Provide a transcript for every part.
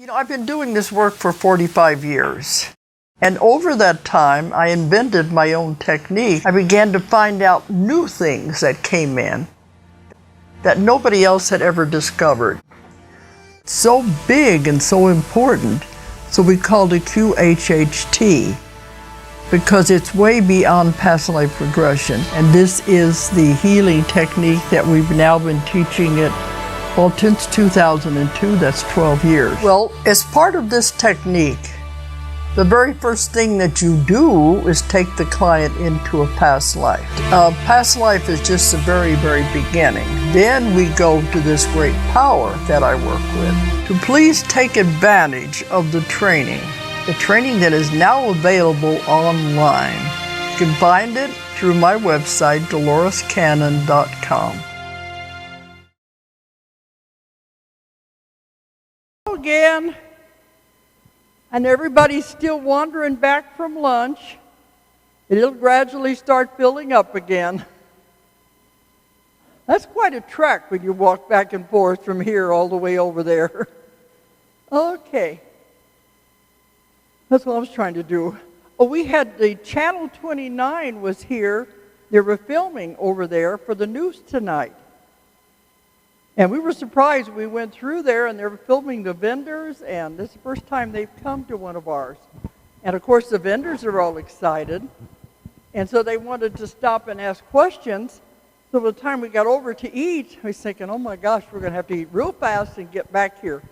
I've been doing this work for 45 years. And over that time, I invented my own technique. I began to find out new things that came in that nobody else had ever discovered. So big and so important, so we called it QHHT, because it's way beyond past life regression. And this is the healing technique that we've now been teaching it, well, since 2002, that's 12 years. Well, as part of this technique, the very first thing that you do is take the client into a past life. Past life is just the very, very beginning. Then we go to this great power that I work with. To please take advantage of the training that is now available online. You can find it through my website, DoloresCannon.com. Again. And everybody's still wandering back from lunch. It'll gradually start filling up again. That's quite a trek when you walk back and forth from here all the way over there. Okay. That's what I was trying to do. Oh, we had the Channel 29 was here. They were filming over there for the news tonight. And we were surprised. We went through there, and they were filming the vendors, and this is the first time they've come to one of ours. And, of course, the vendors are all excited, and so they wanted to stop and ask questions. So by the time we got over to eat, I was thinking, oh, my gosh, we're going to have to eat real fast and get back here.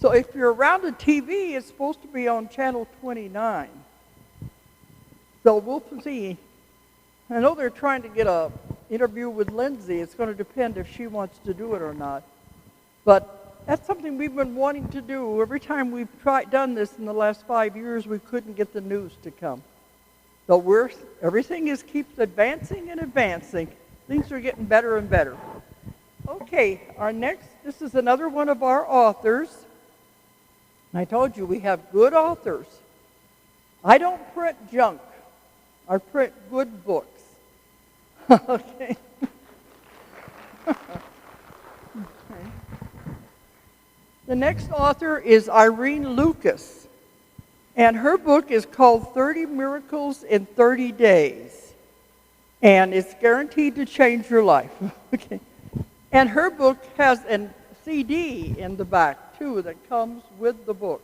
So if you're around the TV, it's supposed to be on Channel 29. So we'll see. I know they're trying to get an interview with Lindsay. It's going to depend if she wants to do it or not. But that's something we've been wanting to do. Every time we've done this in the last 5 years, we couldn't get the news to come. So everything keeps advancing and advancing. Things are getting better and better. Okay, this is another one of our authors. I told you we have good authors. I don't print junk. I print good books. Okay. Okay. The next author is Irene Lucas, and her book is called 30 Miracles in 30 Days, and it's guaranteed to change your life. Okay. And her book has a CD in the back, too, that comes with the book.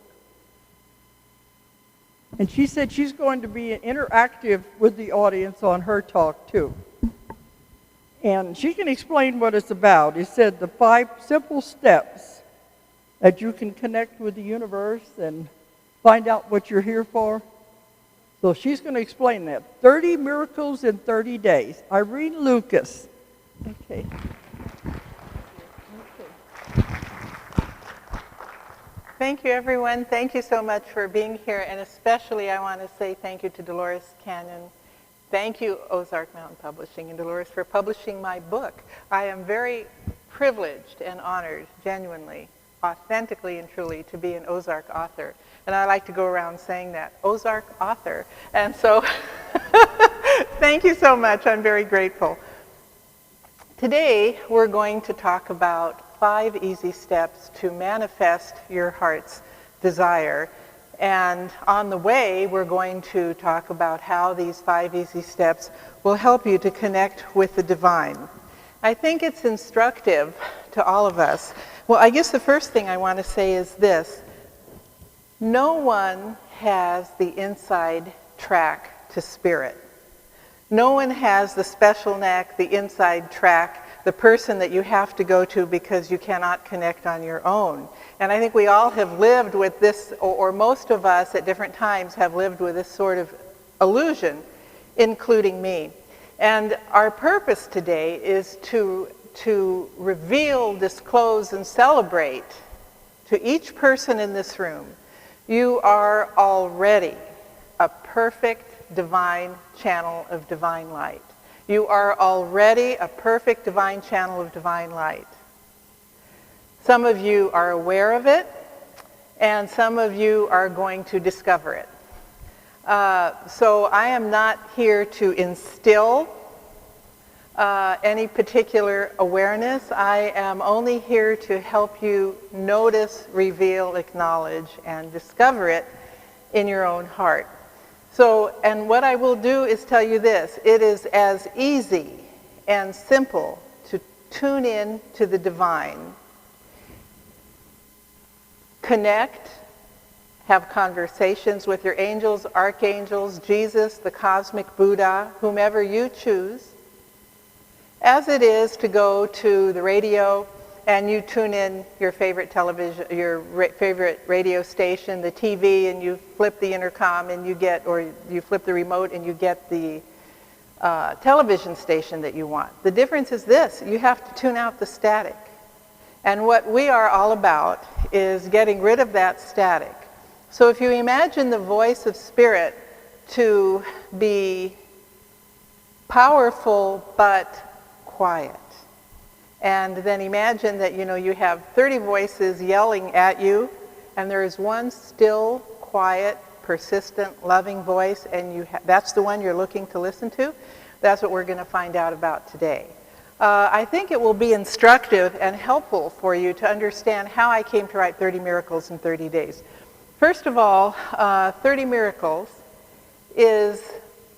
And she said she's going to be interactive with the audience on her talk, too. And she can explain what it's about. It said the 5 simple steps that you can connect with the universe and find out what you're here for. So she's going to explain that. 30 Miracles in 30 Days. Irene Lucas. Okay. Thank you, everyone. Thank you so much for being here. And especially I want to say thank you to Dolores Cannon. Thank you, Ozark Mountain Publishing, and Dolores for publishing my book. I am very privileged and honored, genuinely, authentically and truly, to be an Ozark author. And I like to go around saying that, Ozark author. And so thank you so much. I'm very grateful. Today, we're going to talk about 5 easy steps to manifest your heart's desire. And on the way, we're going to talk about how these 5 easy steps will help you to connect with the divine. I think it's instructive to all of us. Well, I guess the first thing I want to say is this. No one has the inside track to spirit. No one has the special knack, the inside track, the person that you have to go to because you cannot connect on your own. And I think we all have lived with this, or most of us at different times have lived with this sort of illusion, including me. And our purpose today is to reveal, disclose, and celebrate to each person in this room, you are already a perfect divine channel of divine light. You are already a perfect divine channel of divine light. Some of you are aware of it, and some of you are going to discover it. So I am not here to instill any particular awareness. I am only here to help you notice, reveal, acknowledge, and discover it in your own heart. So, and what I will do is tell you this: it is as easy and simple to tune in to the divine, connect, have conversations with your angels, archangels, Jesus, the cosmic Buddha, whomever you choose, as it is to go to the radio and you tune in your favorite television, your favorite radio station, the TV, and you flip the intercom and you get, or you flip the remote and you get the television station that you want. The difference is this: you have to tune out the static. And what we are all about is getting rid of that static. So if you imagine the voice of spirit to be powerful but quiet, and then imagine that you have 30 voices yelling at you, and there is one still, quiet, persistent, loving voice, and that's the one you're looking to listen to. That's what we're going to find out about today. I think it will be instructive and helpful for you to understand how I came to write 30 Miracles in 30 days. First of all, 30 Miracles is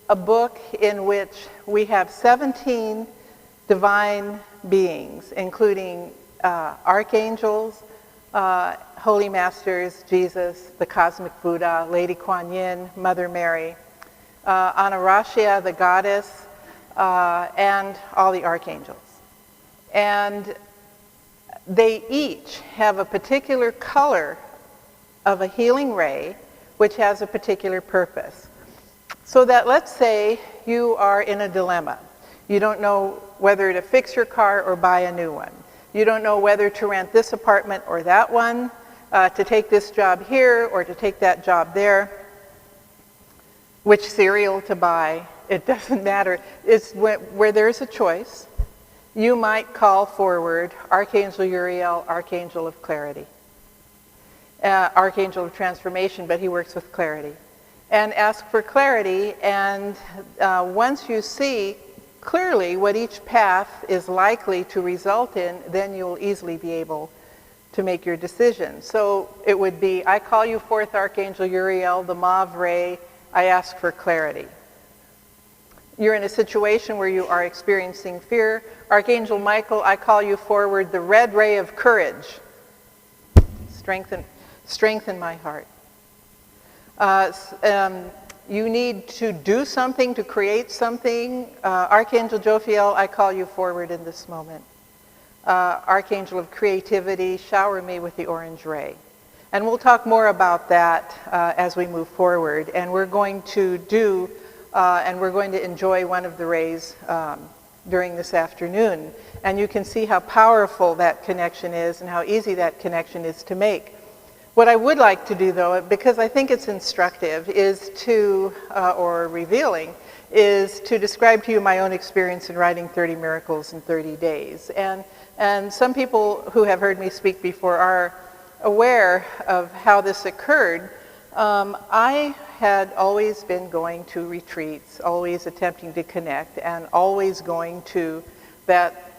a book in which we have 17 divine beings, including archangels, holy masters, Jesus, the cosmic Buddha, Lady Kuan Yin, Mother Mary, Anurashya, the goddess, and all the archangels. And they each have a particular color of a healing ray, which has a particular purpose. So that, let's say you are in a dilemma. You don't know whether to fix your car or buy a new one. You don't know whether to rent this apartment or that one, to take this job here or to take that job there, which cereal to buy. It doesn't matter. It's where there's a choice. You might call forward Archangel Uriel, Archangel of Clarity, Archangel of Transformation, but he works with clarity, and ask for clarity. And once you see clearly what each path is likely to result in, then you'll easily be able to make your decision. So it would be, I call you forth, Archangel Uriel, the mauve ray, I ask for clarity. You're in a situation where you are experiencing fear. Archangel Michael, I call you forward, the red ray of courage. Strengthen my heart. You need to do something, to create something. Archangel Jophiel, I call you forward in this moment. Archangel of creativity, shower me with the orange ray. And we'll talk more about that as we move forward. And we're going to enjoy one of the rays during this afternoon. And you can see how powerful that connection is and how easy that connection is to make. What I would like to do, though, because I think it's instructive, is to, or revealing, is to describe to you my own experience in writing 30 Miracles in 30 days. And some people who have heard me speak before are aware of how this occurred. I had always been going to retreats, always attempting to connect, and always going to that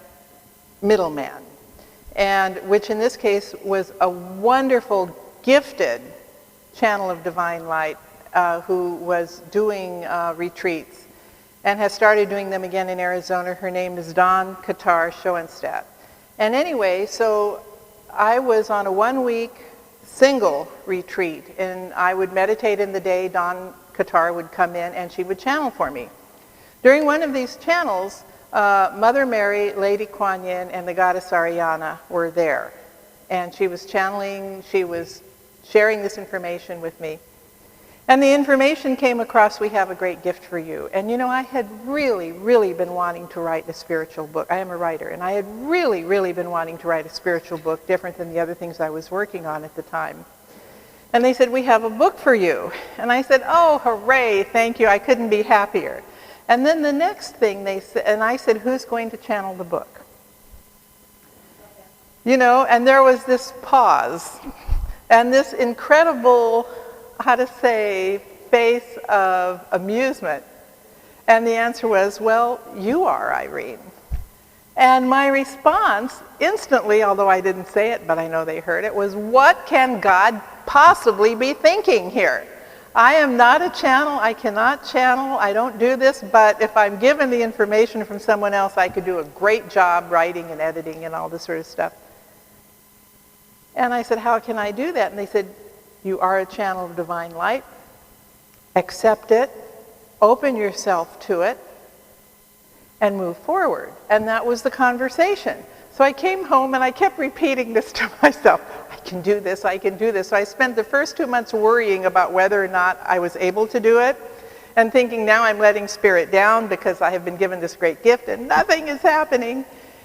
middleman, and which in this case was a wonderful, gifted channel of divine light who was doing retreats and has started doing them again in Arizona. Her name is Dawn Katar Schoenstatt. And anyway, so I was on a one-week single retreat, and I would meditate in the day. Dawn Katar would come in and she would channel for me. During one of these channels, Mother Mary, Lady Kuan Yin, and the goddess Ariana were there. And she was channeling, she was sharing this information with me. And the information came across, we have a great gift for you. And you know, I had really, really been wanting to write a spiritual book. I am a writer, and I had really, really been wanting to write a spiritual book, different than the other things I was working on at the time. And they said, we have a book for you. And I said, oh, hooray, thank you, I couldn't be happier. And then the next thing they said, and I said, who's going to channel the book? You know, and there was this pause, and this incredible, how to say, face of amusement. And the answer was, well, you are, Irene. And my response instantly, although I didn't say it, but I know they heard it, was, what can God possibly be thinking here? I am not a channel. I cannot channel. I don't do this. But if I'm given the information from someone else, I could do a great job writing and editing and all this sort of stuff. And I said, how can I do that? And they said, you are a channel of divine light. Accept it. Open yourself to it. And move forward. And that was the conversation. So I came home and I kept repeating this to myself. I can do this, I can do this. So I spent the first 2 months worrying about whether or not I was able to do it, and thinking now I'm letting Spirit down because I have been given this great gift and nothing is happening.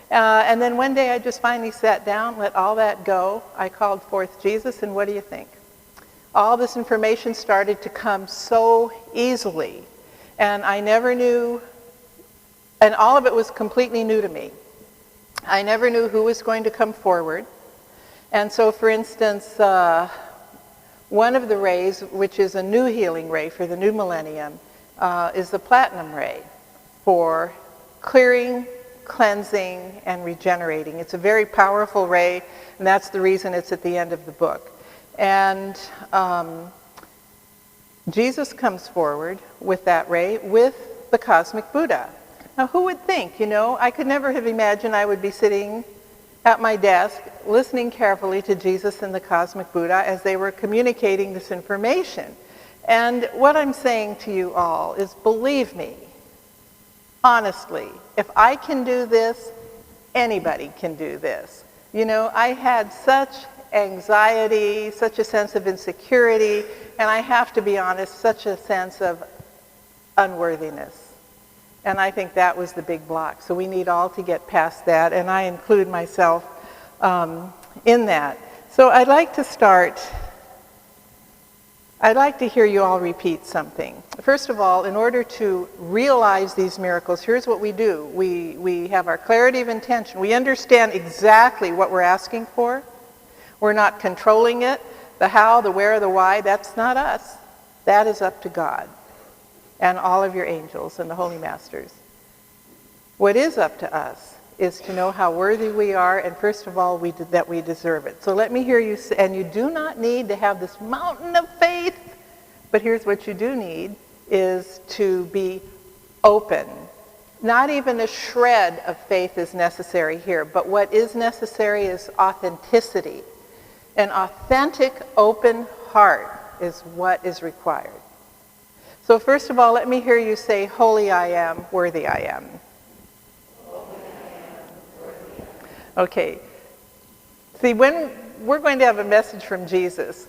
And then one day I just finally sat down, let all that go. I called forth Jesus, and what do you think? All this information started to come so easily. And I never knew, and all of it was completely new to me. I never knew who was going to come forward. And so, for instance, one of the rays, which is a new healing ray for the new millennium, is the platinum ray for clearing, cleansing, and regenerating. It's a very powerful ray, and that's the reason it's at the end of the book. And Jesus comes forward with that ray, with the cosmic Buddha. Now, who would think, I could never have imagined I would be sitting at my desk, listening carefully to Jesus and the cosmic Buddha as they were communicating this information. And what I'm saying to you all is, believe me, honestly, if I can do this, anybody can do this. I had such anxiety, such a sense of insecurity, and I have to be honest, such a sense of unworthiness. And I think that was the big block. So we need all to get past that, and I include myself in that. So I'd like to hear you all repeat something. First of all, in order to realize these miracles, here's what we do. We have our clarity of intention. We understand exactly what we're asking for. We're not controlling it. The how, the where, the why, that's not us. That is up to God and all of your angels and the holy masters. What is up to us is to know how worthy we are, and first of all, that we deserve it. So let me hear you say, and you do not need to have this mountain of faith, but here's what you do need, is to be open. Not even a shred of faith is necessary here, but what is necessary is authenticity. An authentic, open heart is what is required. So first of all, let me hear you say, holy I am, worthy I am. Holy I am, worthy I am. Okay. See, when we're going to have a message from Jesus,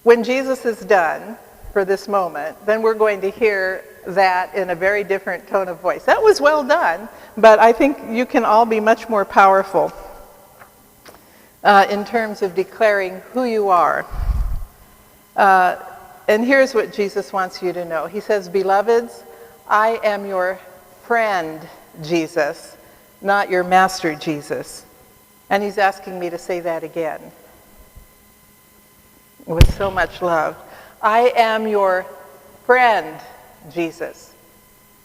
when Jesus is done for this moment, then we're going to hear that in a very different tone of voice. That was well done, but I think you can all be much more powerful in terms of declaring who you are. And here's what Jesus wants you to know. He says, beloveds, I am your friend, Jesus, not your master, Jesus. And he's asking me to say that again with so much love. I am your friend, Jesus,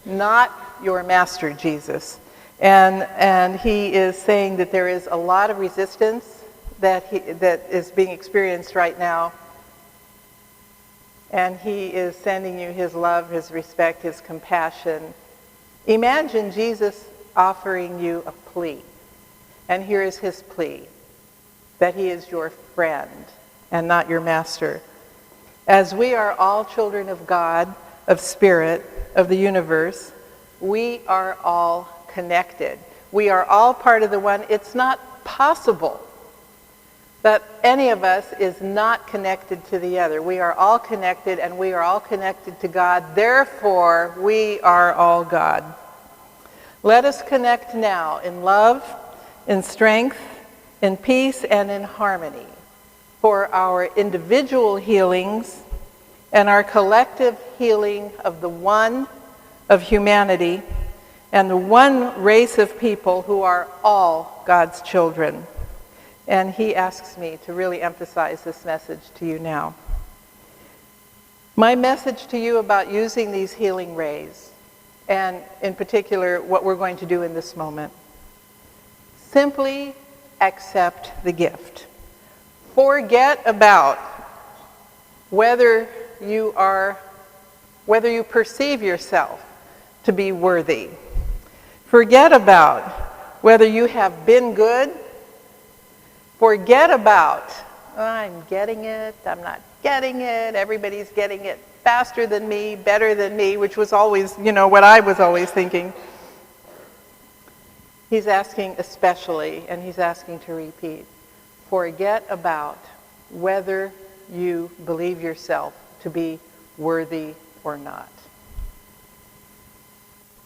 not your master, Jesus. And he is saying that there is a lot of resistance that is being experienced right now. And he is sending you his love, his respect, his compassion. Imagine Jesus offering you a plea. And here is his plea, that he is your friend and not your master. As we are all children of God, of Spirit, of the universe, we are all connected. We are all part of the one. It's not possible that any of us is not connected to the other. We are all connected, and we are all connected to God. Therefore, we are all God. Let us connect now in love, in strength, in peace, and in harmony for our individual healings and our collective healing of the one of humanity and the one race of people who are all God's children. And he asks me to really emphasize this message to you now. My message to you about using these healing rays, and in particular what we're going to do in this moment, Simply accept the gift. Forget about whether you perceive yourself to be worthy. Forget about whether you have been good. Forget about, oh, I'm getting it, I'm not getting it, everybody's getting it faster than me, better than me, which was always, what I was always thinking. He's asking especially, and he's asking to repeat, forget about whether you believe yourself to be worthy or not.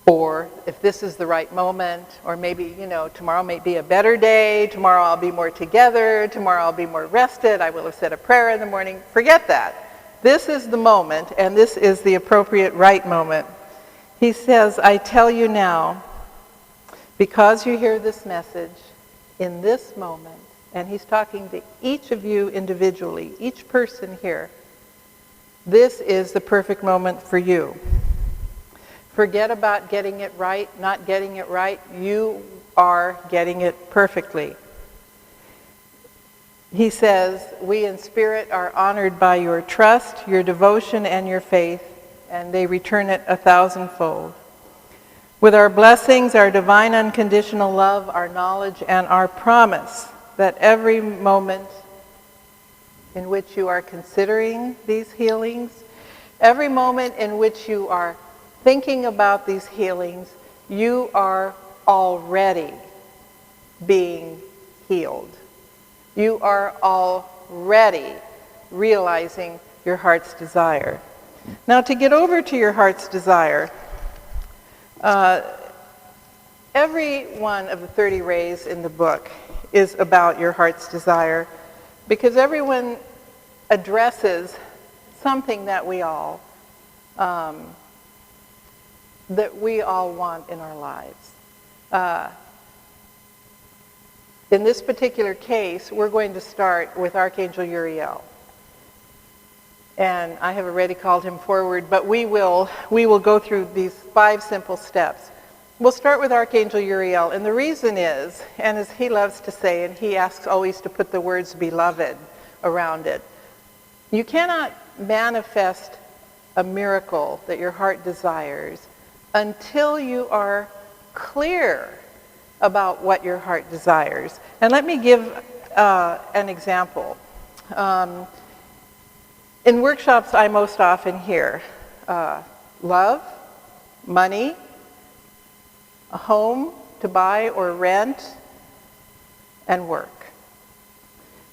Or if this is the right moment, or maybe, tomorrow may be a better day, tomorrow I'll be more together, tomorrow I'll be more rested, I will have said a prayer in the morning. Forget that. This is the moment, and this is the appropriate right moment. He says, I tell you now, because you hear this message, in this moment, and he's talking to each of you individually, each person here, this is the perfect moment for you. Forget about getting it right, not getting it right. You are getting it perfectly. He says, we in spirit are honored by your trust, your devotion, and your faith, and they return it 1,000-fold. With our blessings, our divine unconditional love, our knowledge, and our promise that every moment in which you are considering these healings, every moment in which you are thinking about these healings, you are already being healed. You are already realizing your heart's desire. Now, to get over to your heart's desire, every one of the 30 rays in the book is about your heart's desire, because everyone addresses something that we all want in our lives. In this particular case, we're going to start with Archangel Uriel. And I have already called him forward, but we will go through these 5 simple steps. We'll start with Archangel Uriel, and the reason is, and as he loves to say, and he asks always to put the words beloved around it, you cannot manifest a miracle that your heart desires until you are clear about what your heart desires. And let me give an example. In workshops, I most often hear love, money, a home to buy or rent, and work.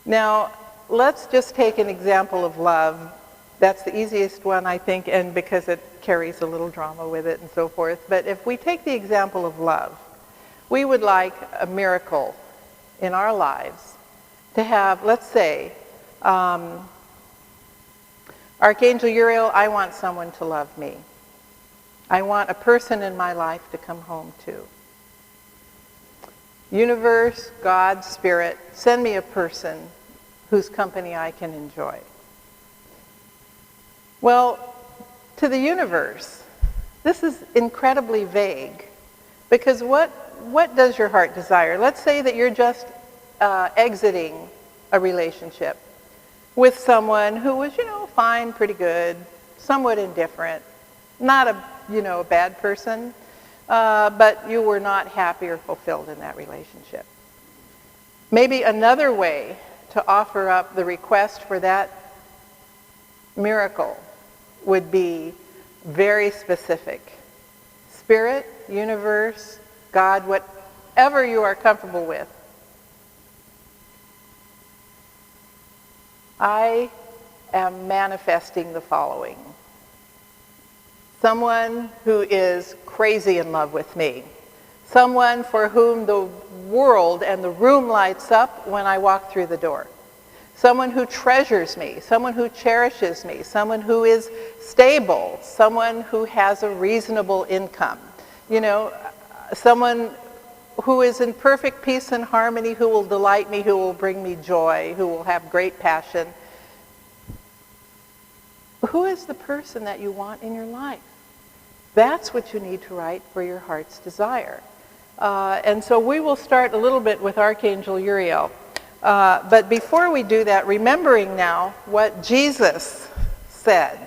Now, let's just take an example of love. That's the easiest one, I think, and because it carries a little drama with it and so forth. But if we take the example of love, we would like a miracle in our lives to have, let's say, Archangel Uriel, I want someone to love me. I want a person in my life to come home to. Universe, God, Spirit, send me a person whose company I can enjoy. Well, to the universe, this is incredibly vague, because what does your heart desire? Let's say that you're just exiting a relationship with someone who was, fine, pretty good, somewhat indifferent, not a bad person, but you were not happy or fulfilled in that relationship. Maybe another way to offer up the request for that miracle would be very specific. Spirit, universe, God, whatever you are comfortable with. I am manifesting the following. Someone who is crazy in love with me. Someone for whom the world and the room lights up when I walk through the door. Someone who treasures me, someone who cherishes me, someone who is stable, someone who has a reasonable income. Someone who is in perfect peace and harmony, who will delight me, who will bring me joy, who will have great passion. Who is the person that you want in your life? That's what you need to write for your heart's desire. And so we will start a little bit with Archangel Uriel. But before we do that, remembering now what Jesus said.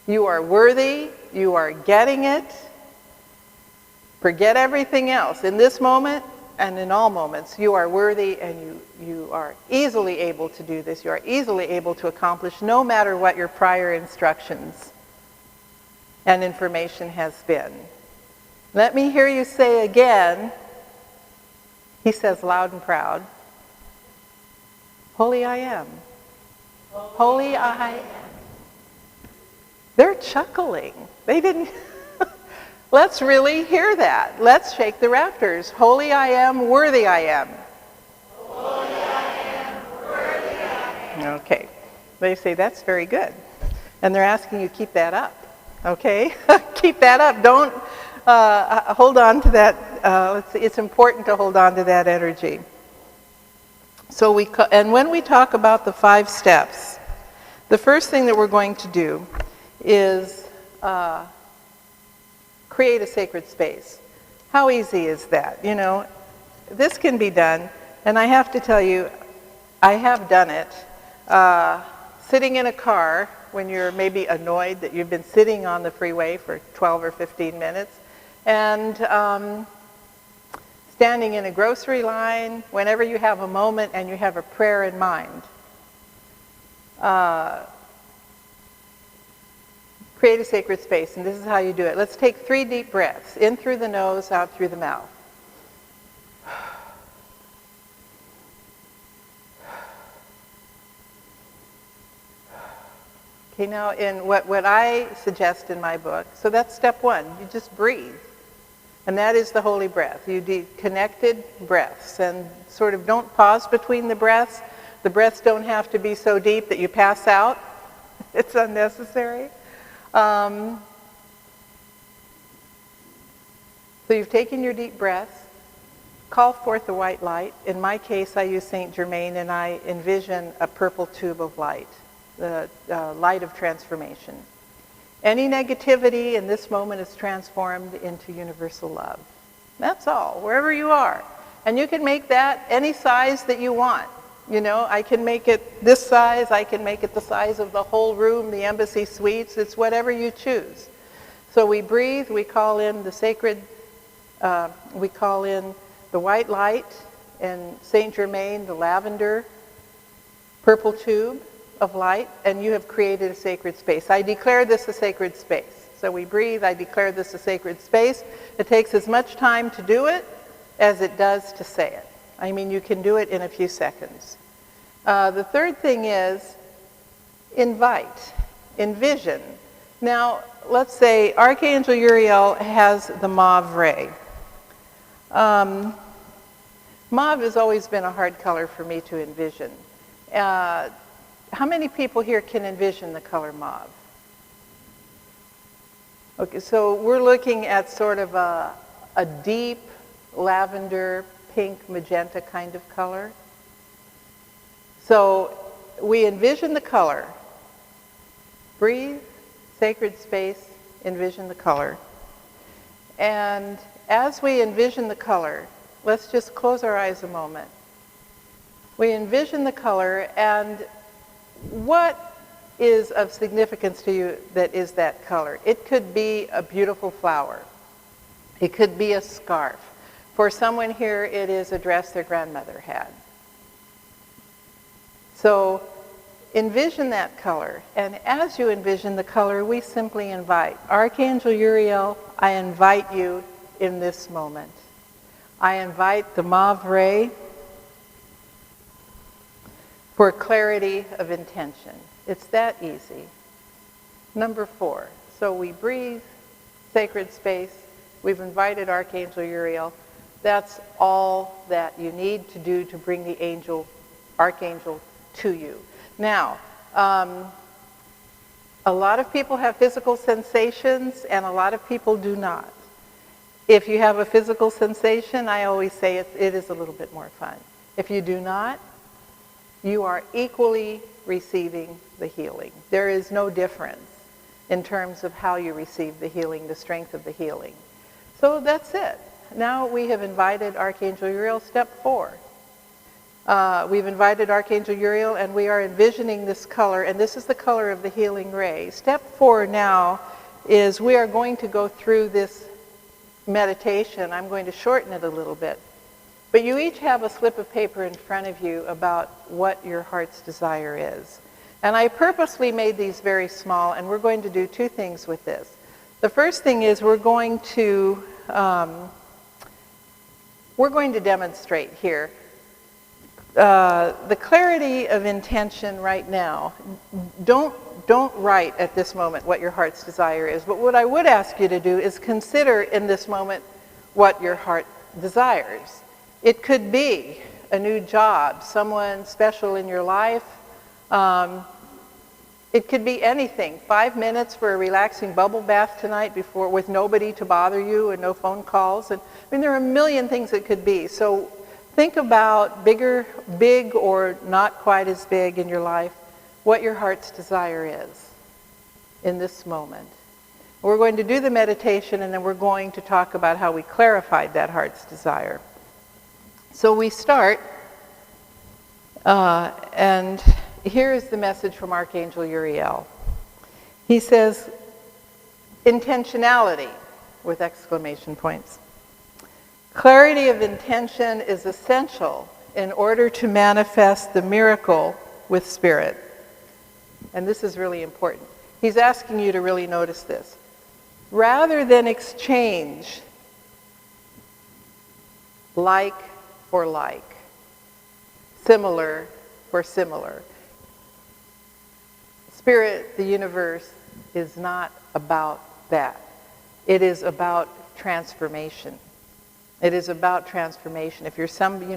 You are worthy, you are getting it. Forget everything else. In this moment and in all moments, you are worthy and you are easily able to do this. You are easily able to accomplish no matter what your prior instructions and information has been. Let me hear you say again, he says loud and proud, Holy I am. Holy I am. They're chuckling. They didn't. Let's really hear that. Let's shake the rafters. Holy I am, worthy I am. Holy I am, worthy I am. Okay. They say that's very good. And they're asking you keep that up. Okay? Keep that up. Don't hold on to that. It's important to hold on to that energy. So and when we talk about the 5 steps, the first thing that we're going to do is create a sacred space. How easy is that? You know, this can be done, and I have to tell you, I have done it. Sitting in a car when you're maybe annoyed that you've been sitting on the freeway for 12 or 15 minutes, and standing in a grocery line, whenever you have a moment and you have a prayer in mind. Create a sacred space, and this is how you do it. Let's take 3 deep breaths, in through the nose, out through the mouth. Okay, now in what I suggest in my book, so that's step 1, you just breathe. And that is the holy breath. You do connected breaths, and sort of don't pause between the breaths. The breaths don't have to be so deep that you pass out. It's unnecessary. So you've taken your deep breaths, call forth the white light. In my case, I use Saint Germain, and I envision a purple tube of light, the light of transformation. Any negativity in this moment is transformed into universal love. That's all, wherever you are. And you can make that any size that you want. You know, I can make it this size, I can make it the size of the whole room, the embassy suites, it's whatever you choose. So we breathe, we call in the sacred, we call in the white light, and Saint Germain, the lavender, purple tube of light, and you have created a sacred space. I declare this a sacred space. So we breathe, I declare this a sacred space. It takes as much time to do it as it does to say it. I mean, you can do it in a few seconds. The third thing is invite, envision. Now, let's say Archangel Uriel has the mauve ray. Mauve has always been a hard color for me to envision. How many people here can envision the color mauve? Okay, so we're looking at sort of a deep lavender, pink, magenta kind of color. So we envision the color. Breathe, sacred space, envision the color. And as we envision the color, let's just close our eyes a moment. We envision the color, and what is of significance to you that is that color? It could be a beautiful flower. It could be a scarf. For someone here, it is a dress their grandmother had. So envision that color. And as you envision the color, we simply invite. Archangel Uriel, I invite you in this moment. I invite the mauve ray for clarity of intention. It's that easy. Number 4, so we breathe, sacred space. We've invited Archangel Uriel. That's all that you need to do to bring the Archangel to you. Now, a lot of people have physical sensations, and a lot of people do not. If you have a physical sensation, I always say it is a little bit more fun. If you do not, you are equally receiving the healing. There is no difference in terms of how you receive the healing, the strength of the healing. So that's it. now we have invited Archangel Uriel, step 4. We've invited Archangel Uriel, and we are envisioning this color, and this is the color of the healing ray. Step 4 now is we are going to go through this meditation. I'm going to shorten it a little bit. But you each have a slip of paper in front of you about what your heart's desire is. And I purposely made these very small, and we're going to do 2 things with this. The first thing is we're going to demonstrate here the clarity of intention right now. Don't write at this moment what your heart's desire is, but what I would ask you to do is consider in this moment what your heart desires. It could be a new job, someone special in your life. It could be anything. 5 minutes for a relaxing bubble bath tonight with nobody to bother you and no phone calls. And I mean, there are a million things it could be. So think about big or not quite as big in your life, what your heart's desire is in this moment. We're going to do the meditation, and then we're going to talk about how we clarified that heart's desire. So we start, and here is the message from Archangel Uriel. He says, intentionality, with exclamation points. Clarity of intention is essential in order to manifest the miracle with spirit. And this is really important. He's asking you to really notice this. Rather than exchange like for like, similar for similar, Spirit, the universe, is not about that. It is about transformation. It is about transformation. If you're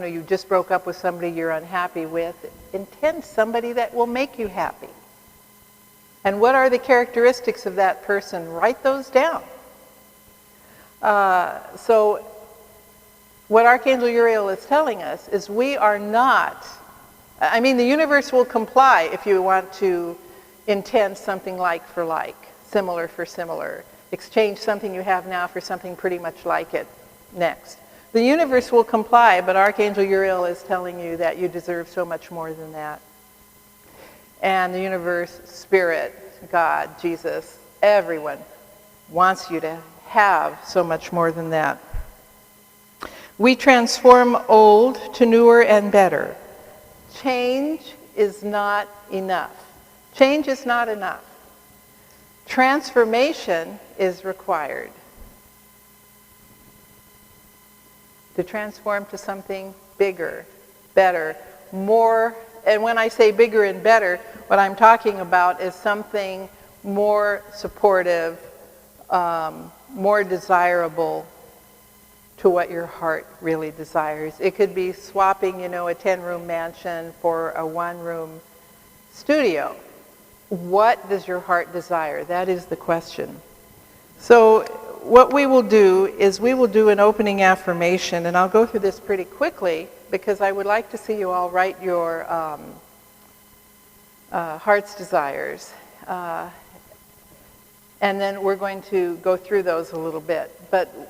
you just broke up with somebody you're unhappy with, intend somebody that will make you happy. And what are the characteristics of that person? Write those down. So what Archangel Uriel is telling us is we are not, the universe will comply if you want to intend something like for like, similar for similar. Exchange something you have now for something pretty much like it next. The universe will comply, but Archangel Uriel is telling you that you deserve so much more than that. And the universe, Spirit, God, Jesus, everyone wants you to have so much more than that. We transform old to newer and better. Change is not enough. Change is not enough. Transformation is required. To transform to something bigger, better, more. And when I say bigger and better, what I'm talking about is something more supportive, more desirable to what your heart really desires. It could be swapping, a 10-room mansion for a 1-room studio. What does your heart desire? That is the question. So what we will do is we will do an opening affirmation, and I'll go through this pretty quickly because I would like to see you all write your heart's desires. And then we're going to go through those a little bit.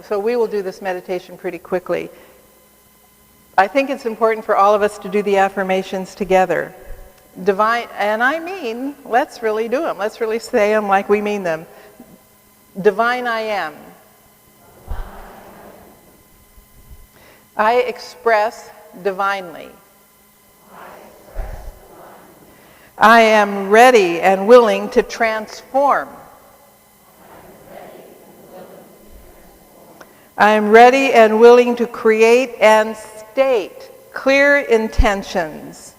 So we will do this meditation pretty quickly. I think it's important for all of us to do the affirmations together. Divine, and let's really do them. Let's really say them like we mean them. Divine I am. I express divinely. I am ready and willing to transform. I am ready and willing to create and state clear intentions.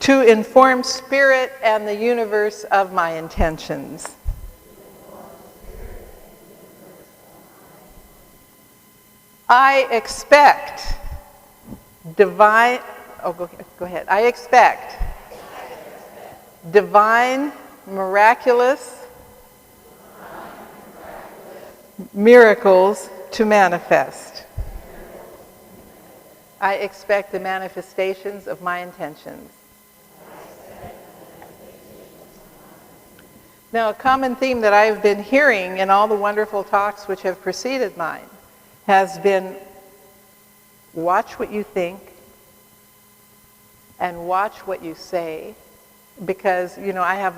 To inform Spirit and the universe of my intentions. I expect divine, go ahead. I expect divine, miraculous miracles to manifest. I expect the manifestations of my intentions. Now, a common theme that I've been hearing in all the wonderful talks which have preceded mine has been watch what you think and watch what you say, because, you know, I have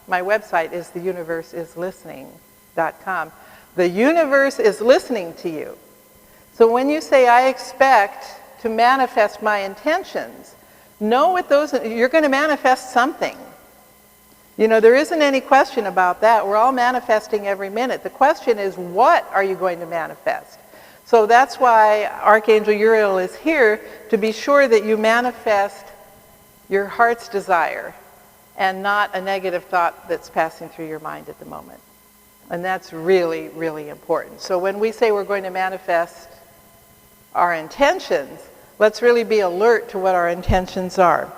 my website is theuniverseislistening.com. The universe is listening to you. So when you say, I expect to manifest my intentions, know what those, you're going to manifest something. You know, there isn't any question about that. We're all manifesting every minute. The question is, what are you going to manifest? So that's why Archangel Uriel is here, to be sure that you manifest your heart's desire and not a negative thought that's passing through your mind at the moment. And that's really, really important. So when we say we're going to manifest our intentions, let's really be alert to what our intentions are.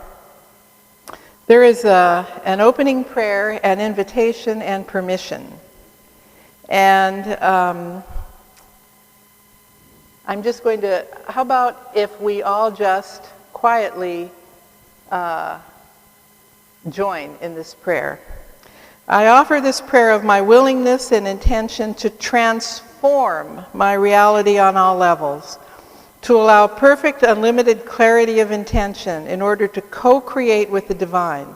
There is an opening prayer, an invitation, and permission. And I'm just going to, how about if we all just quietly join in this prayer. I offer this prayer of my willingness and intention to transform my reality on all levels, to allow perfect, unlimited clarity of intention in order to co-create with the divine.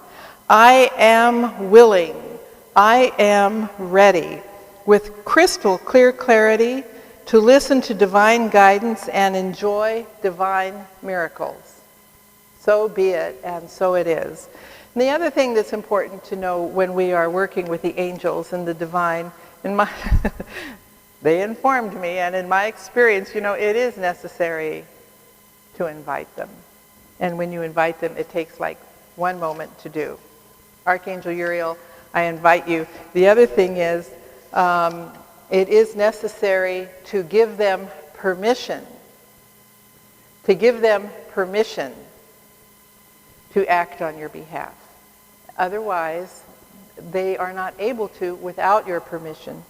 I am willing, I am ready, with crystal clear clarity, to listen to divine guidance and enjoy divine miracles. So be it, and so it is. And the other thing that's important to know when we are working with the angels and the divine, they informed me, and in my experience, you know, it is necessary to invite them. And when you invite them, it takes like one moment to do. Archangel Uriel, I invite you. The other thing is, it is necessary to give them permission, to act on your behalf. Otherwise, they are not able to without your permission.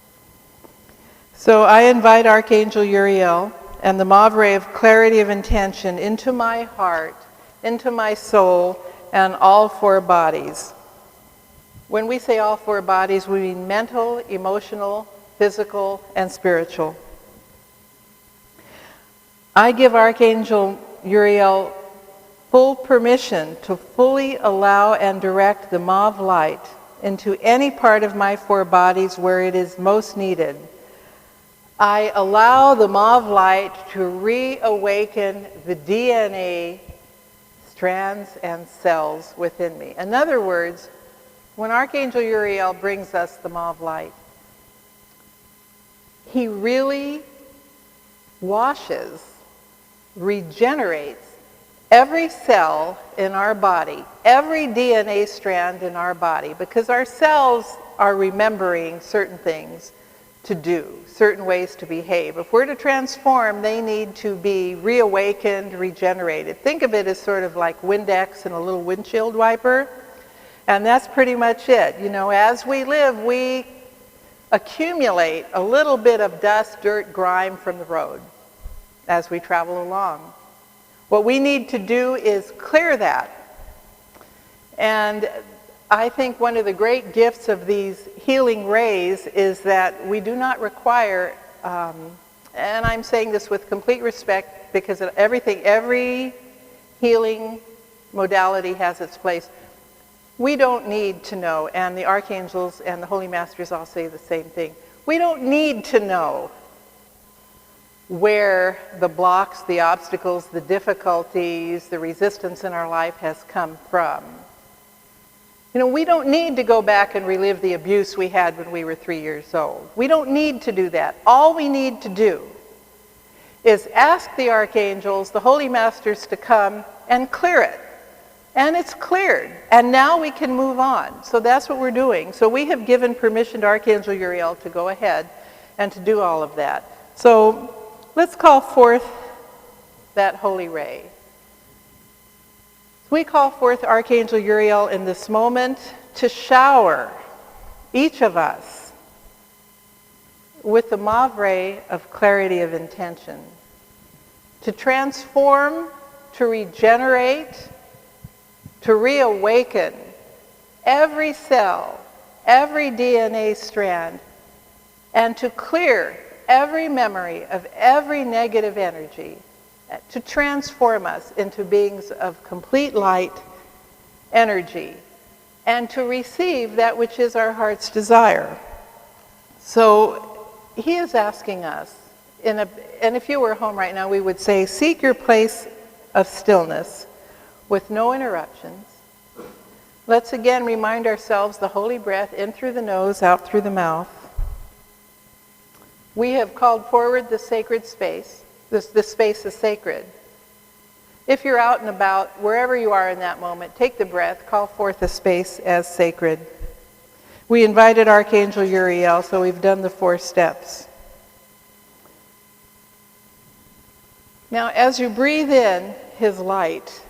So I invite Archangel Uriel and the mauve ray of clarity of intention into my heart, into my soul, and all four bodies. When we say all four bodies, we mean mental, emotional, physical, and spiritual. I give Archangel Uriel full permission to fully allow and direct the mauve light into any part of my four bodies where it is most needed. I allow the mauve light to reawaken the DNA strands and cells within me. In other words, when Archangel Uriel brings us the mauve light, he really washes, regenerates every cell in our body, every DNA strand in our body, because our cells are remembering certain things to do, certain ways to behave. If we're to transform, they need to be reawakened, regenerated. Think of it as sort of like Windex and a little windshield wiper, and that's pretty much it. You know, as we live, we accumulate a little bit of dust, dirt, grime from the road as we travel along. What we need to do is clear that. And I think one of the great gifts of these healing rays is that we do not require, and I'm saying this with complete respect because every healing modality has its place. We don't need to know, and the archangels and the holy masters all say the same thing. We don't need to know where the blocks, the obstacles, the difficulties, the resistance in our life has come from. You know, we don't need to go back and relive the abuse we had when we were 3 years old. We don't need to do that. All we need to do is ask the archangels, the holy masters, to come and clear it. And it's cleared. And now we can move on. So that's what we're doing. So we have given permission to Archangel Uriel to go ahead and to do all of that. So let's call forth that holy ray. We call forth Archangel Uriel in this moment to shower each of us with the mauve ray of clarity of intention, to transform, to regenerate, to reawaken every cell every DNA strand, and to clear every memory of every negative energy, to transform us into beings of complete light energy, and to receive that which is our heart's desire. So he is asking us, and if you were home right now, we would say, seek your place of stillness with no interruptions. Let's again remind ourselves the holy breath in through the nose, out through the mouth. We have called forward the sacred space. This space is sacred. If you're out and about, wherever you are in that moment, take the breath, call forth the space as sacred. We invited Archangel Uriel, so we've done the 4 steps. Now, as you breathe in his light,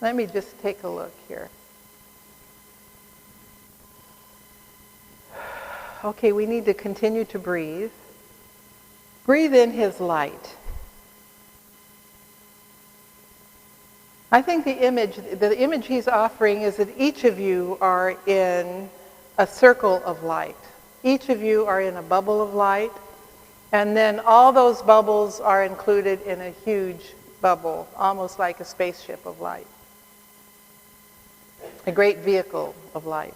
let me just take a look here. Okay, we need to continue to breathe. Breathe in his light. I think the image he's offering is that each of you are in a circle of light. Each of you are in a bubble of light, and then all those bubbles are included in a huge bubble, almost like a spaceship of light. A great vehicle of light.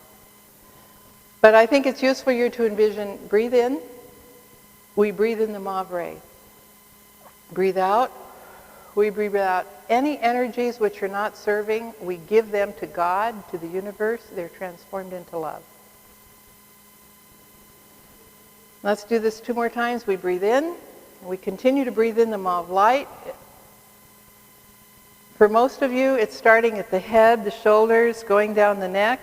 But I think it's useful for you to envision, breathe in. We breathe in the mauve ray. Breathe out. We breathe out any energies which are not serving. We give them to God, to the universe. They're transformed into love. Let's do this 2 more times. We breathe in. We continue to breathe in the mauve light. For most of you, it's starting at the head, the shoulders, going down the neck.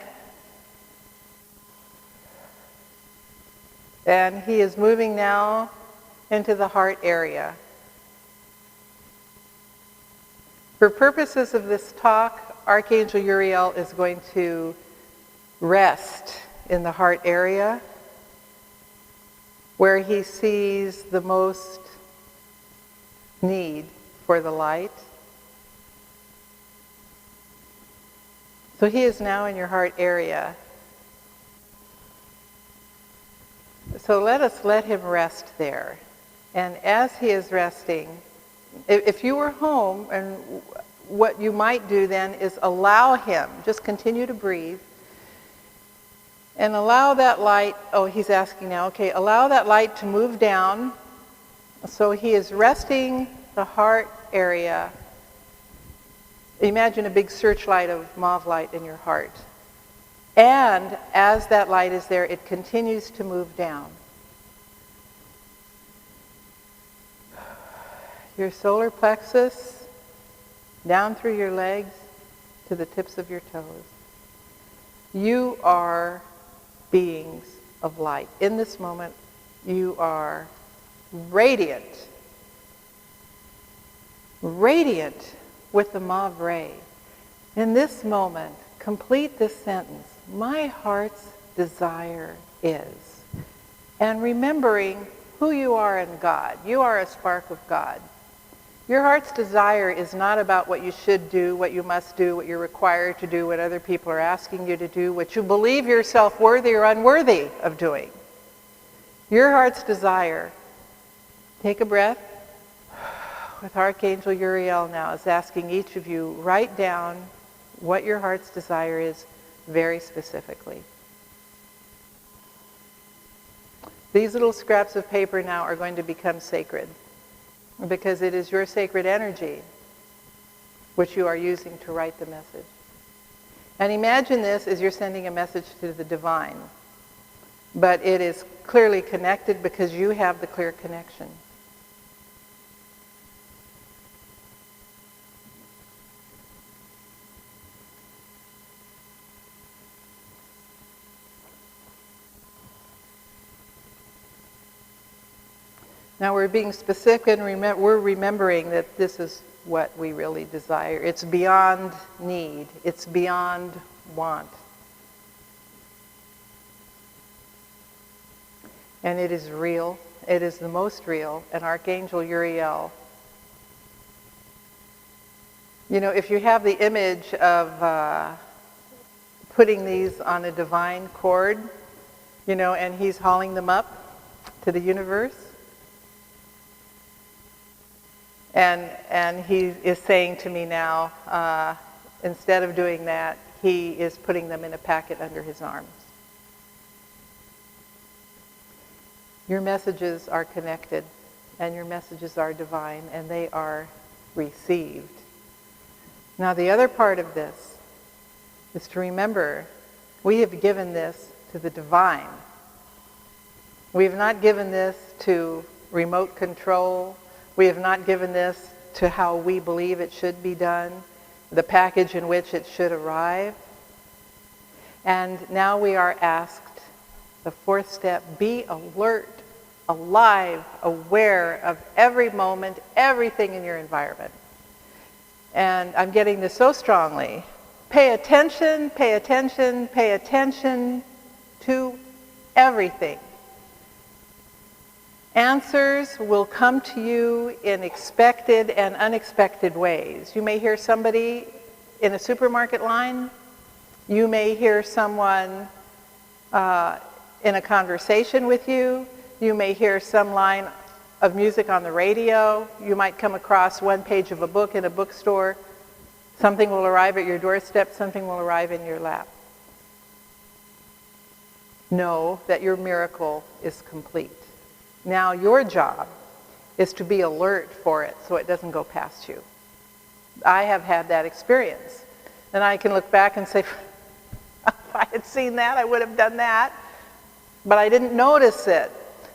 And he is moving now into the heart area. For purposes of this talk, Archangel Uriel is going to rest in the heart area where he sees the most need for the light. So he is now in your heart area. So let us let him rest there. And as he is resting, if you were home, and what you might do then is allow him, just continue to breathe, and allow that light, oh, he's asking now, okay, allow that light to move down. So he is resting the heart area. Imagine a big searchlight of mauve light in your heart. And as that light is there, it continues to move down. Your solar plexus, down through your legs to the tips of your toes. You are beings of light. In this moment, you are radiant. Radiant with the mauve ray. In this moment, complete this sentence. My heart's desire is. And remembering who you are in God. You are a spark of God. Your heart's desire is not about what you should do, what you must do, what you're required to do, what other people are asking you to do, what you believe yourself worthy or unworthy of doing. Your heart's desire. Take a breath. With Archangel Uriel now is asking each of you, write down what your heart's desire is very specifically. These little scraps of paper now are going to become sacred because it is your sacred energy which you are using to write the message. And imagine this as you're sending a message to the divine, but it is clearly connected because you have the clear connection. Now we're being specific and we're remembering that this is what we really desire. It's beyond need. It's beyond want. And it is real. It is the most real. And Archangel Uriel, you know, if you have the image of putting these on a divine cord, and he's hauling them up to the universe. And he is saying to me now, instead of doing that, he is putting them in a packet under his arms. Your messages are connected, and your messages are divine, and they are received. Now, the other part of this is to remember we have given this to the divine. We have not given this to remote control. We have not given this to how we believe it should be done, the package in which it should arrive. And now we are asked, the fourth step, be alert, alive, aware of every moment, everything in your environment. And I'm getting this so strongly. Pay attention, pay attention, pay attention to everything. Answers will come to you in expected and unexpected ways. You may hear somebody in a supermarket line. You may hear someone in a conversation with you. You may hear some line of music on the radio. You might come across one page of a book in a bookstore. Something will arrive at your doorstep. Something will arrive in your lap. Know that your miracle is complete. Now your job is to be alert for it so it doesn't go past you. I have had that experience. And I can look back and say, if I had seen that, I would have done that. But I didn't notice it.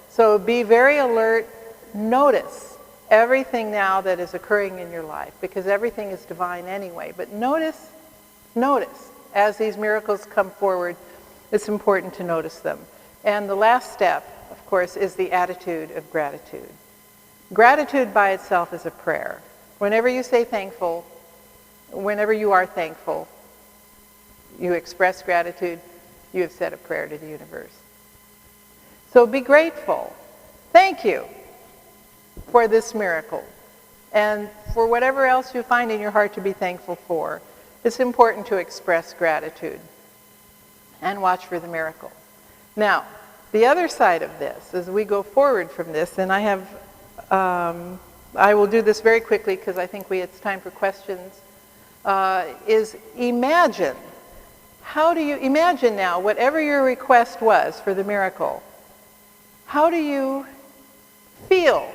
So be very alert. Notice everything now that is occurring in your life, because everything is divine anyway. But notice, as these miracles come forward, it's important to notice them. And the last step, of course, is the attitude of gratitude. Gratitude by itself is a prayer. Whenever you say thankful, whenever you are thankful, you express gratitude, you have said a prayer to the universe. So be grateful. Thank you for this miracle. And for whatever else you find in your heart to be thankful for, it's important to express gratitude and watch for the miracle. Now, the other side of this, as we go forward from this, and I will do this very quickly because I think it's time for questions, is imagine. How do you imagine now, whatever your request was for the miracle, how do you feel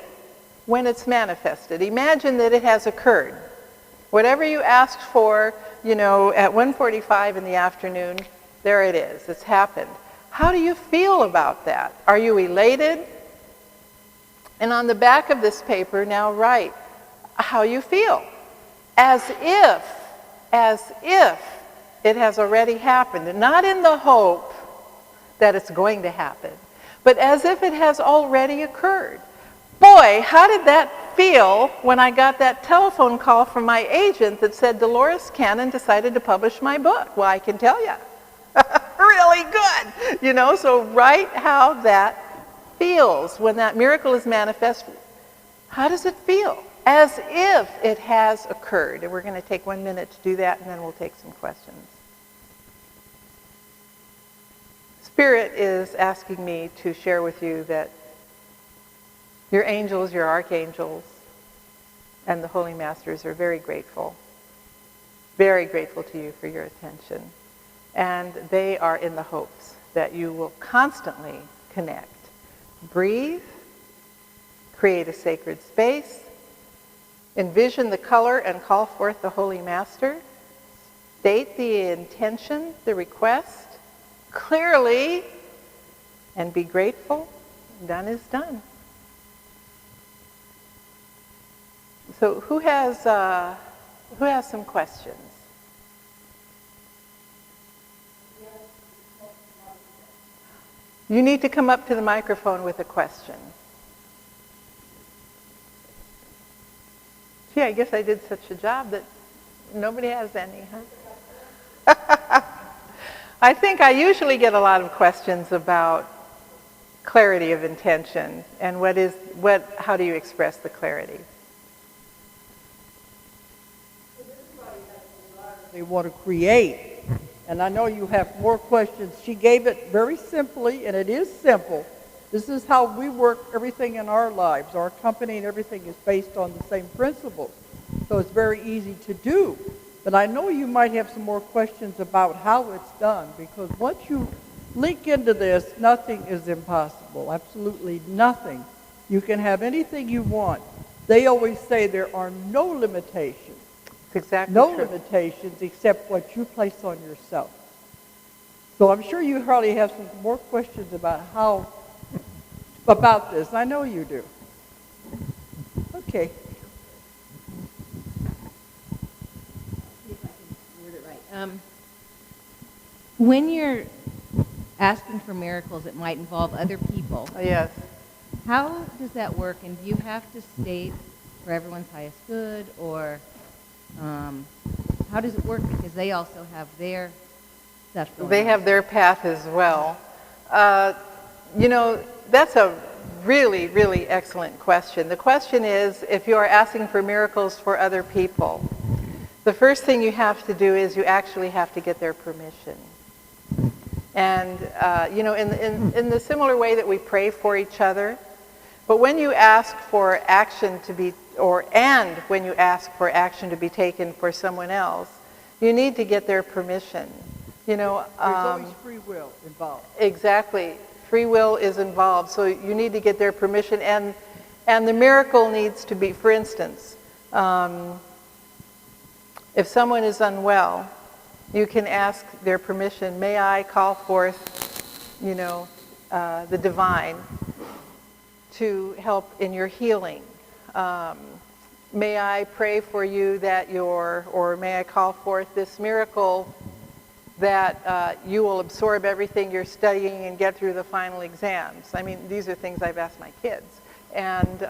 when it's manifested? Imagine that it has occurred. Whatever you asked for, at 1:45 in the afternoon, there it is. It's happened. How do you feel about that? Are you elated? And on the back of this paper, now write how you feel. As if it has already happened. And not in the hope that it's going to happen, but as if it has already occurred. Boy, how did that feel when I got that telephone call from my agent that said Dolores Cannon decided to publish my book? Well, I can tell you. Really good. So write how that feels when that miracle is manifest. How does it feel? As if it has occurred. And we're going to take 1 minute to do that, and then we'll take some questions. Spirit is asking me to share with you that your angels, your archangels, and the Holy Masters are very grateful to you for your attention. And they are in the hopes that you will constantly connect. Breathe, create a sacred space, envision the color and call forth the Holy Master, state the intention, the request, clearly, and be grateful. Done is done. So who has some questions? You need to come up to the microphone with a question. Gee, I guess I did such a job that nobody has any, huh? I think I usually get a lot of questions about clarity of intention and how do you express the clarity? They want to create, And I know you have more questions. She gave it very simply, and it is simple. This is how we work everything in our lives. Our company and everything is based on the same principles. So it's very easy to do. But I know you might have some more questions about how it's done, because once you link into this, nothing is impossible. Absolutely nothing. You can have anything you want. They always say there are no limitations. It's exactly no true. limitations except what you place on yourself. So I'm sure you probably have some more questions about this. I know you do. Okay. See if I can word it right. When you're asking for miracles that might involve other people, Yes. how does that work? And do you have to state for everyone's highest good, or how does it work? Because they also have their stuff going They on. have their path as well. You know, that's a really, really excellent question. The question is, if you are asking for miracles for other people, the first thing you have to do is you actually have to get their permission. And, you know, in the similar way that we pray for each other, but when you ask for action to be, when you ask for action to be taken for someone else, you need to get their permission. You know, There's always free will involved. exactly. Free will is involved, so you need to get their permission, and the miracle needs to be, for instance, if someone is unwell, you can ask their permission, may I call forth, you know, the divine to help in your healing. May I pray for you that or may I call forth this miracle that you will absorb everything you're studying and get through the final exams. I mean, these are things I've asked my kids. And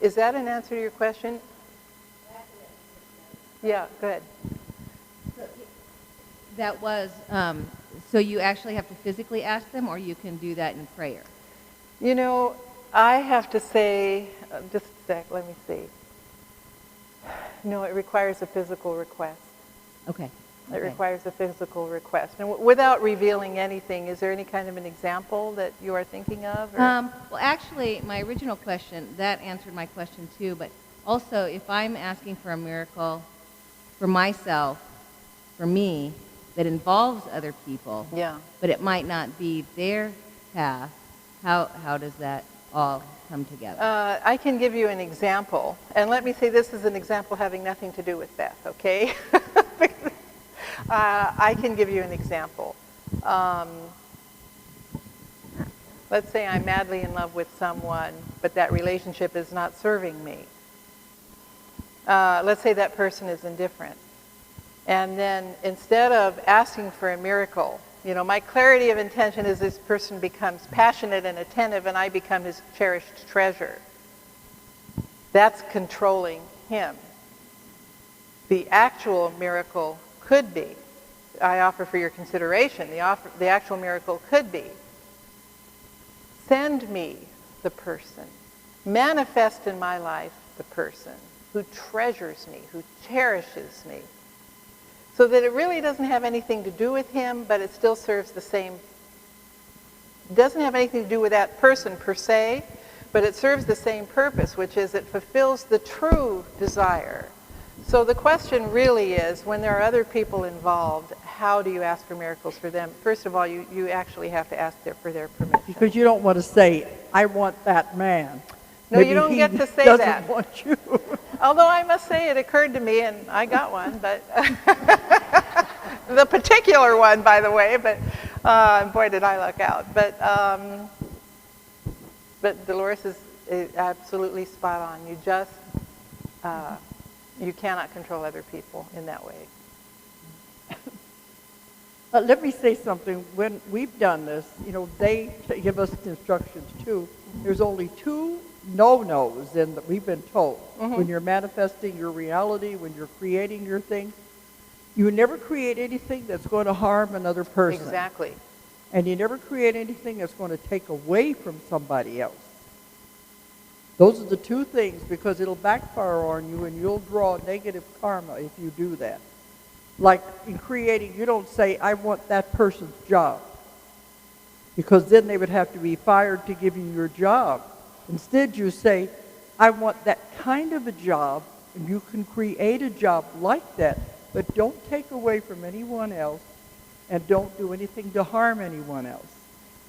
is that an answer to your question? Yeah, good. That was, so you actually have to physically ask them, or you can do that in prayer? You know, I have to say, just a sec, let me see. No, it requires a physical request. Okay. It requires a physical request. And without revealing anything, is there any kind of an example that you are thinking of? Well, actually, my original question, that answered my question too, but also if I'm asking for a miracle for myself, for me, that involves other people, yeah. but it might not be their path, how does that all come together? I can give you an example. And let me say this is an example having nothing to do with Beth, okay? I can give you an example. Let's say I'm madly in love with someone, but that relationship is not serving me. Let's say that person is indifferent. And then instead of asking for a miracle, you know, my clarity of intention is this person becomes passionate and attentive and I become his cherished treasure. That's controlling him. The actual miracle could be, I offer for your consideration, the actual miracle could be, send me the person, manifest in my life the person who treasures me, who cherishes me, so that it really doesn't have anything to do with him, but it still serves the same, it doesn't have anything to do with that person per se, but it serves the same purpose, which is it fulfills the true desire. So the question really is, when there are other people involved, how do you ask for miracles for them? First of all, you actually have to ask for their permission. Because you don't want to say, I want that man. No, Maybe you don't he get to say doesn't that. Want you. Although I must say it occurred to me, and I got one, but the particular one, by the way, but boy, did I luck out. But Dolores is absolutely spot on. You just, you cannot control other people in that way. Let me say something. When we've done this, you know, they give us instructions too. There's only two no-nos in that we've been told. Mm-hmm. When you're manifesting your reality, when you're creating your thing, you never create anything that's going to harm another person. Exactly. And you never create anything that's going to take away from somebody else. Those are the two things, because it'll backfire on you and you'll draw negative karma if you do that. Like in creating, you don't say, I want that person's job, because then they would have to be fired to give you your job. Instead, you say, I want that kind of a job, and you can create a job like that, but don't take away from anyone else, and don't do anything to harm anyone else.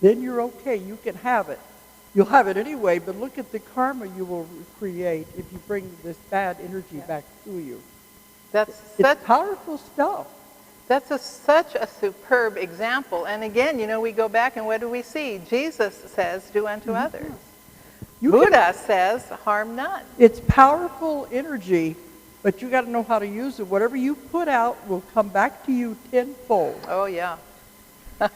Then you're okay. You can have it. You'll have it anyway, but look at the karma you will create if you bring this bad energy back to you. It's powerful stuff. That's such a superb example. And again, we go back and what do we see? Jesus says, do unto others. Buddha says, harm none. It's powerful energy, but you got to know how to use it. Whatever you put out will come back to you tenfold. Oh, yeah.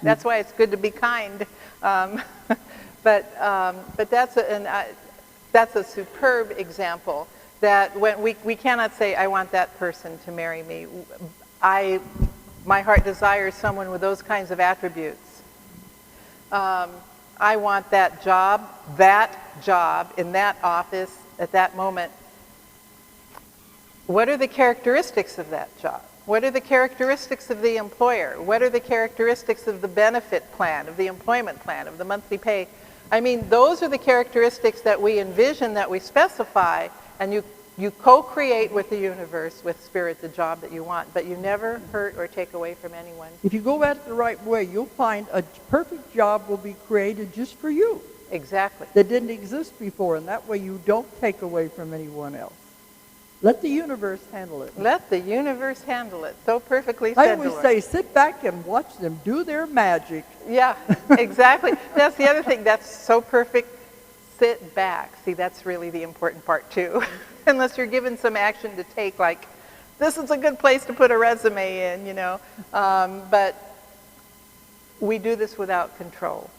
That's why it's good to be kind. But that's a superb example that when we cannot say, I want that person to marry me. My heart desires someone with those kinds of attributes. I want that job in that office at that moment. What are the characteristics of that job? What are the characteristics of the employer? What are the characteristics of the benefit plan, of the employment plan, of the monthly pay? I mean, those are the characteristics that we envision, that we specify, and you co-create with the universe, with spirit, the job that you want, but you never hurt or take away from anyone. If you go at it the right way, you'll find a perfect job will be created just for you. Exactly. That didn't exist before, and that way you don't take away from anyone else. Let the universe handle it. Let the universe handle it. So perfectly said, I always Dolores. say, sit back and watch them do their magic. Yeah, exactly. That's the other thing. That's so perfect. Sit back. See, that's really the important part, too. Unless you're given some action to take, like, this is a good place to put a resume in, But we do this without control.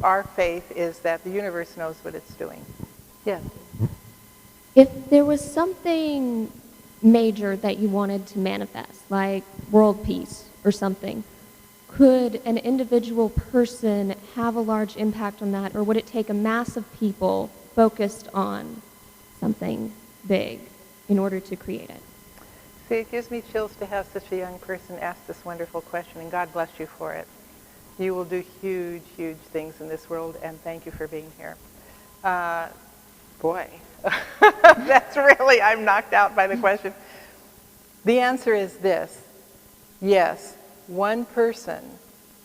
Our faith is that the universe knows what it's doing. Yes. If there was something major that you wanted to manifest, like world peace or something, could an individual person have a large impact on that, or would it take a mass of people focused on something big in order to create it? See, it gives me chills to have such a young person ask this wonderful question, and God bless you for it. You will do huge, huge things in this world, and thank you for being here. Boy, that's really, I'm knocked out by the question. The answer is this. Yes, one person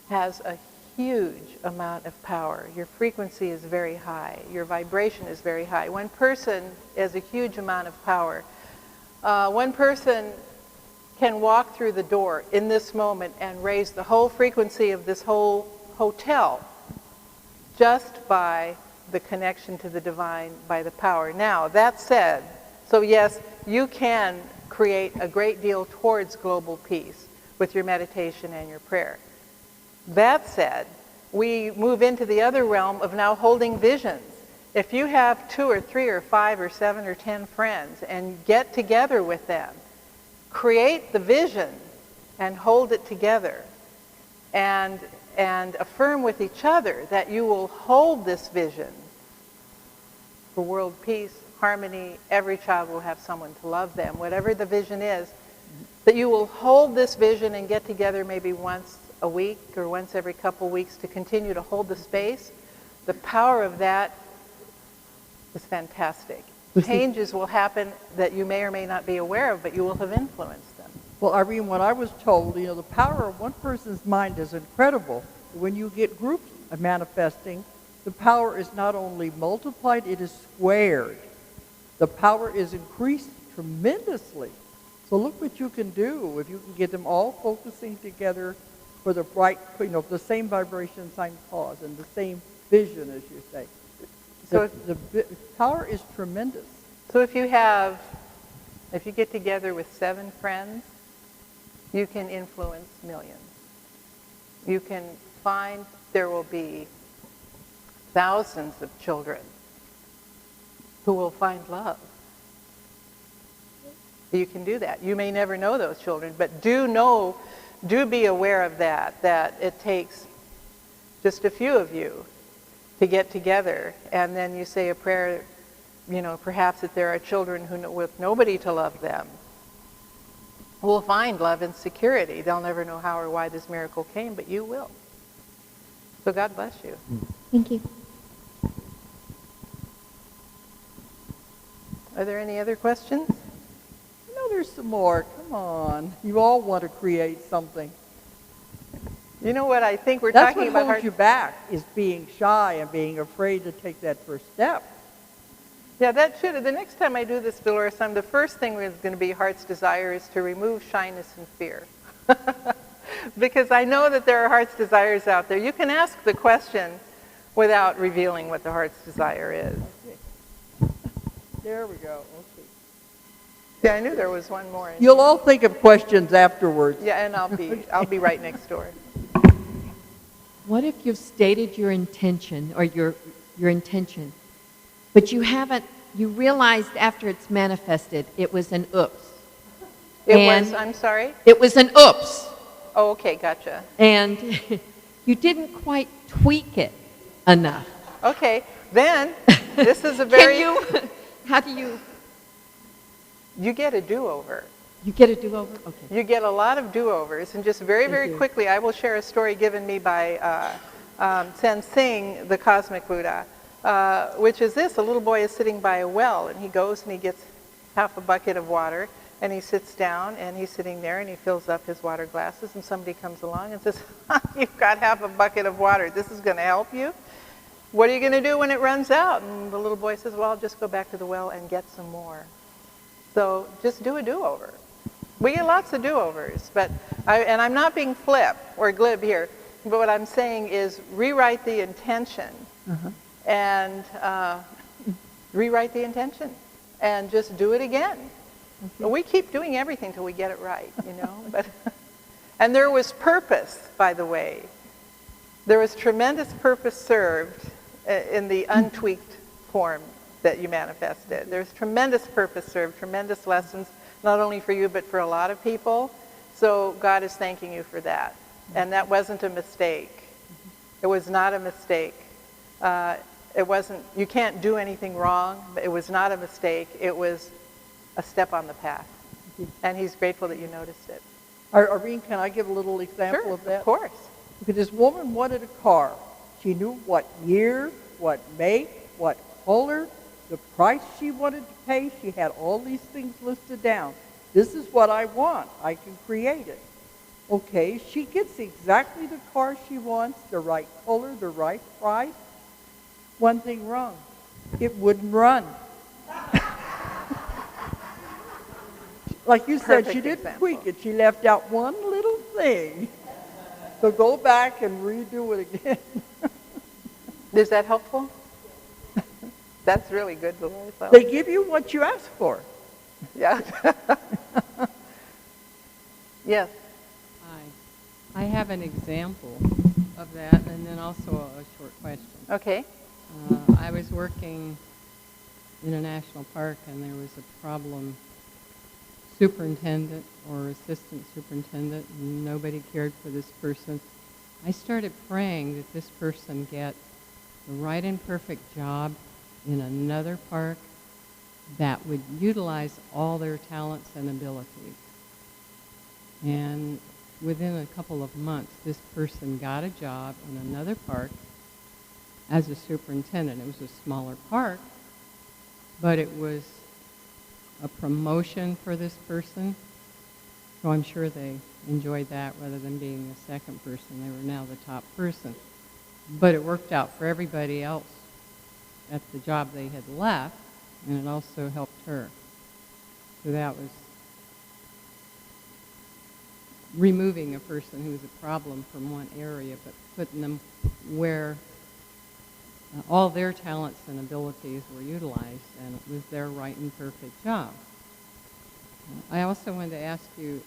has a huge amount of power. Your frequency is very high. Your vibration is very high. One person has a huge amount of power. One person can walk through the door in this moment and raise the whole frequency of this whole hotel just by the connection to the divine, by the power. Now, that said, so yes, you can create a great deal towards global peace with your meditation and your prayer. That said, we move into the other realm of now holding visions. If you have 2 or 3 or 5 or 7 or 10 friends and get together with them, create the vision and hold it together and affirm with each other that you will hold this vision for world peace, harmony. Every child will have someone to love them, whatever the vision is, that you will hold this vision and get together maybe once a week or once every couple weeks to continue to hold the space. The power of that is fantastic. Changes will happen that you may or may not be aware of, but you will have influenced them. Well, Irene, what I was told, the power of one person's mind is incredible. When you get groups manifesting, the power is not only multiplied, it is squared. The power is increased tremendously. So look what you can do if you can get them all focusing together for the right, the same vibration, same cause, and the same vision, as you say. So the power is tremendous. So if you get together with 7 friends, you can influence millions. You can find there will be thousands of children who will find love. You can do that. You may never know those children, but do be aware of that it takes just a few of you to get together, and then you say a prayer, perhaps that there are children with nobody to love them. will find love and security. They'll never know how or why this miracle came, but you will. So God bless you. Thank you. Are there any other questions? You know, there's some more. Come on. You all want to create something. You know what I think we're That's talking what about? holds you back, is being shy and being afraid to take that first step. Yeah, that should. The next time I do this, Dolores, the first thing is going to be heart's desire is to remove shyness and fear. Because I know that there are heart's desires out there. You can ask the question without revealing what the heart's desire is. Okay. There we go. Okay. Yeah, I knew there was one more. You'll all think of questions afterwards. Yeah, and I'll be right next door. What if you've stated your intention or your intention, but you realized after it's manifested it was an oops. I'm sorry? It was an oops. Oh, okay, gotcha. And you didn't quite tweak it enough. Okay, then this is a very... How do you... You get a do-over. You get a do-over? Okay. You get a lot of do-overs, and just very, very quickly, I will share a story given me by Sensing, the Cosmic Buddha, which is this. A little boy is sitting by a well, and he goes and he gets half a bucket of water, and he sits down, and he's sitting there, and he fills up his water glasses, and somebody comes along and says, you've got half a bucket of water. This is going to help you? What are you going to do when it runs out? And the little boy says, well, I'll just go back to the well and get some more. So just do a do-over. We get lots of do-overs, and I'm not being flip or glib here, but what I'm saying is rewrite the intention and rewrite the intention and just do it again. We keep doing everything till we get it right, you know. And there was purpose, by the way. There was tremendous purpose served in the untweaked form that you manifested. There's tremendous purpose served, tremendous lessons, not only for you, but for a lot of people. So God is thanking you for that. And that wasn't a mistake. It was not a mistake. It wasn't, you can't do anything wrong, but it was not a mistake. It was a step on the path. And he's grateful that you noticed it. Irene, can I give a little example of that? Of course. Because this woman wanted a car. She knew what year, what make, what color, the price she wanted to pay. She had all these things listed down. This is what I want. I can create it. Okay, she gets exactly the car she wants, the right color, the right price. One thing wrong. It wouldn't run. Like you said, she didn't tweak it. She left out one little thing. So go back and redo it again. Is that helpful? That's really good, Dolores. They give you what you ask for. Yeah. Yes. Hi. I have an example of that and then also a short question. Okay. I was working in a national park and there was a problem superintendent or assistant superintendent, and nobody cared for this person. I started praying that this person get the right and perfect job in another park that would utilize all their talents and abilities. And within a couple of months, this person got a job in another park as a superintendent. It was a smaller park, but it was a promotion for this person. So I'm sure they enjoyed that rather than being the second person. They were now the top person. But it worked out for everybody else at the job they had left, and it also helped her. So that was removing a person who was a problem from one area, but putting them where all their talents and abilities were utilized, and it was their right and perfect job. I also wanted to ask you,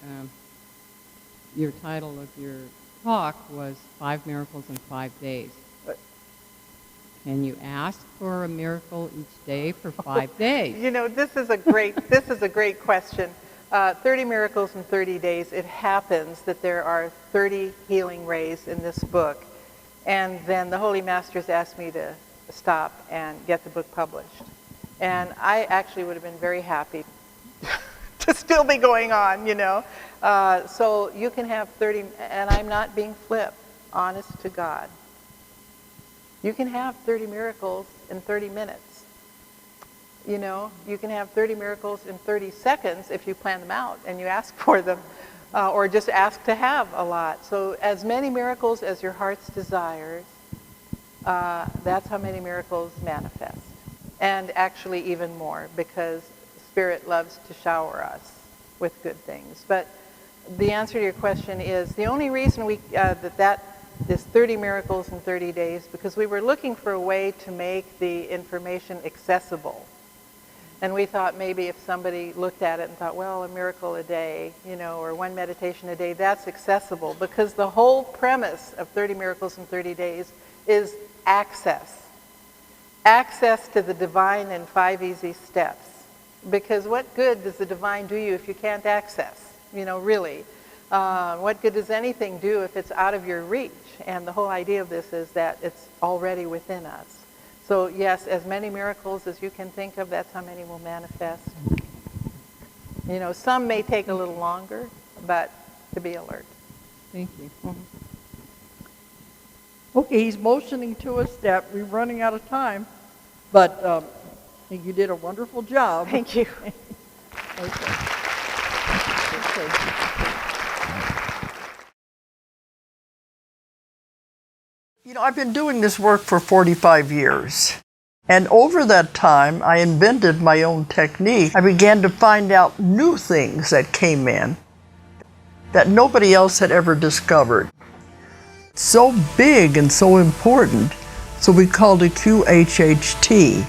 your title of your talk was 5 Miracles in 5 Days. Can you ask for a miracle each day for 5 days? You know, this is a great question. 30 miracles in 30 days. It happens that there are 30 healing rays in this book. And then the Holy Masters asked me to stop and get the book published. And I actually would have been very happy to still be going on, you know. So you can have 30, and I'm not being flip, honest to God. You can have 30 miracles in 30 minutes. You know, you can have 30 miracles in 30 seconds if you plan them out and you ask for them, or just ask to have a lot. So as many miracles as your heart's desires, that's how many miracles manifest. And actually even more, because Spirit loves to shower us with good things. But the answer to your question is, the only reason we this 30 miracles in 30 days, because we were looking for a way to make the information accessible. And we thought maybe if somebody looked at it and thought, well, a miracle a day, you know, or one meditation a day, that's accessible. Because the whole premise of 30 miracles in 30 days is access. Access to the divine in 5 easy steps. Because what good does the divine do you if you can't access? You know, really. What good does anything do if it's out of your reach? And the whole idea of this is that it's already within us. So yes, as many miracles as you can think of, that's how many will manifest. You know, some may take a little longer, but to be alert. Thank you. Okay, he's motioning to us that we're running out of time, but I think you did a wonderful job. Thank you. Okay. You know, I've been doing this work for 45 years. And over that time, I invented my own technique. I began to find out new things that came in that nobody else had ever discovered. So big and so important, so we called it QHHT,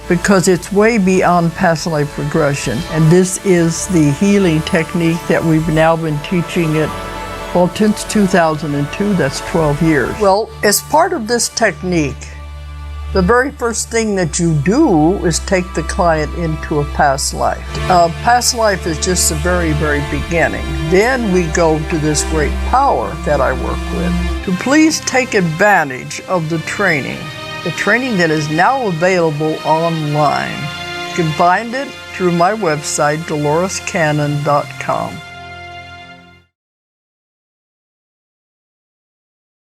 because it's way beyond past life regression. And this is the healing technique that we've now been teaching it, well, since 2002, that's 12 years. Well, as part of this technique, the very first thing that you do is take the client into a past life. Past life is just the very, very beginning. Then we go to this great power that I work with. To please take advantage of the training that is now available online. You can find it through my website, DoloresCannon.com.